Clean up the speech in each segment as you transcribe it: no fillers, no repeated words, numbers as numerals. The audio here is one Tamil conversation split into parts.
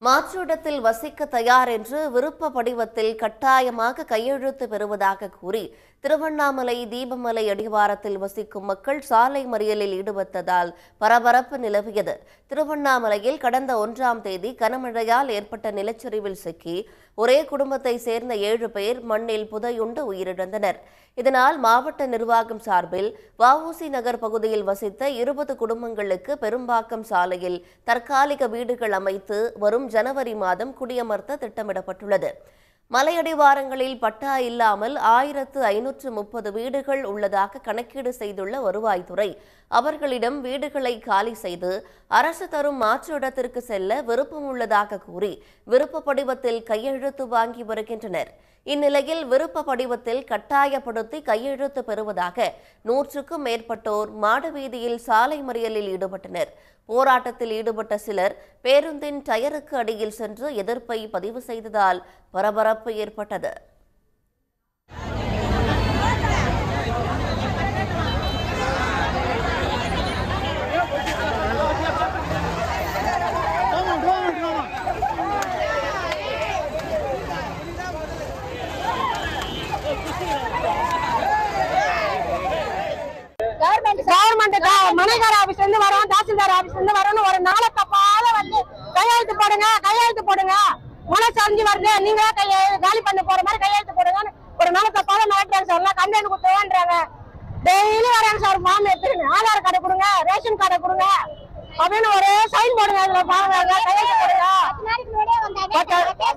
மாற்றிடத்தில் வசிக்க தயார் என்று விருப்ப படிவத்தில் கட்டாயமாக கையெழுத்து பெறுவதாக கூறி திருவண்ணாமலை தீபமலை அடிவாரத்தில் வசிக்கும் மக்கள் சாலை மறியலில் ஈடுபட்டதால் பரபரப்பு நிலவியது. திருவண்ணாமலையில் கடந்த 1ஆம் தேதி கனமழையால் ஏற்பட்ட நிலச்சரிவில் சிக்கி ஒரே குடும்பத்தை சேர்ந்த 7 பேர் மண்ணில் புதையுண்டு உயிரிழந்தனர். இதனால் மாவட்ட நிர்வாகம் சார்பில் வஉசி நகர் பகுதியில் வசித்த 20 குடும்பங்களுக்கு பெரும்பாக்கம் சாலையில் தற்காலிக வீடுகள் அமைத்து வரும் ஜனவரி மாதம் குடியமர்த்த திட்டமிடப்பட்டுள்ளது. மலையடிவாரங்களில் பட்டா இல்லாமல் 1530 வீடுகள் உள்ளதாக கணக்கீடு செய்துள்ள வருவாய்த்துறை அவர்களிடம் வீடுகளை காலி செய்து அரசு தரும் மாற்று இடத்திற்கு செல்ல விருப்பம் உள்ளதாக கூறி விருப்ப படிவத்தில் கையெழுத்து வாங்கி வருகின்றனர். இந்நிலையில் விருப்ப படிவத்தில் கட்டாயப்படுத்தி கையெழுத்து பெறுவதாக 100க்கும் மேற்பட்டோர் மாடவீதியில் சாலை மறியலில் ஈடுபட்டனர். போராட்டத்தில் ஈடுபட்ட சிலர் பேருந்தின் டயருக்கு அடியில் சென்று எதிர்ப்பை பதிவு செய்ததால் பரபரப்பு ஏற்பட்டது. மனைகார ஆபீஸ்ல இருந்து வரோம், தாசில்தார் ஆபீஸ்ல இருந்து வரோம்னு ஒரு நாளை தப்பாத வந்து கையெழுத்து போடுங்க மனசு அறிஞ்சு வருது, நீங்க காலி பண்ண போற மாதிரி கையெழுத்து போடுங்கன்னு ஒரு நாளை தப்பாத மிரட்டுறாங்க சார். எல்லாம் கம்ப்ளைண்ட் கொடுத்துவான்றாங்க. டெய்லி வராங்க சார், ஃபார்ம் எடுத்துருங்க, ஆதார் கார்டை கொடுங்க, ரேஷன் கார்டை கொடுங்க அப்படின்னு ஒரு சைன் போடுங்க, அதுல கையெழுத்து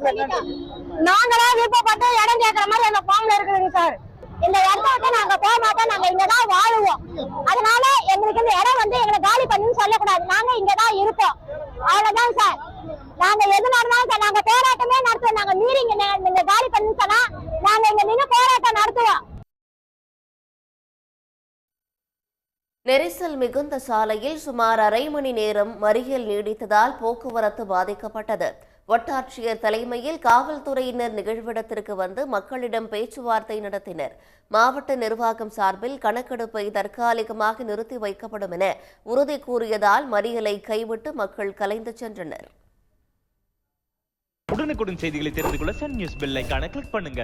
போடுங்க. நாங்களா விருப்பப்பட்டு இடம் கேட்கற மாதிரி அந்த ஃபார்ம்ல இருக்குதுங்க சார். இந்த இடத்த விட்டு நாங்க போக மாட்டோம், நாங்க இங்கதான் வாழுவோம். அதனால எங்களுக்கு இந்த இடம் வந்து எங்களை காலி பண்ணுன்னு சொல்லக்கூடாது, நாங்க இங்கதான் இருப்போம், அவ்வளவுதான் சார். நாங்க எது நடந்தாலும் சார் நாங்க போராட்டமே நடத்துவோம். நாங்க மீறி நீங்க காலி பண்ணுன்னு சொன்னா நாங்க இங்க நின்று போராட்டம் நடத்துவோம். நெரிசல் மிகுந்த சாலையில் சுமார் அரை மணி நேரம் மறியல் நீடித்ததால் போக்குவரத்து பாதிக்கப்பட்டது. வட்டாட்சியர் தலைமையில் காவல்துறையினர் நிகழ்விடத்திற்கு வந்து மக்களிடம் பேச்சுவார்த்தை நடத்தினர். மாவட்ட நிர்வாகம் சார்பில் கணக்கெடுப்பை தற்காலிகமாக நிறுத்தி வைக்கப்படும் என உறுதி கூறியதால் மறியலை கைவிட்டு மக்கள் கலைந்து சென்றனர். உடனுக்குடன் செய்திகளை தெரிந்து கொள்ள சன் நியூஸ் பெல் ஐகானை கிளிக் பண்ணுங்க.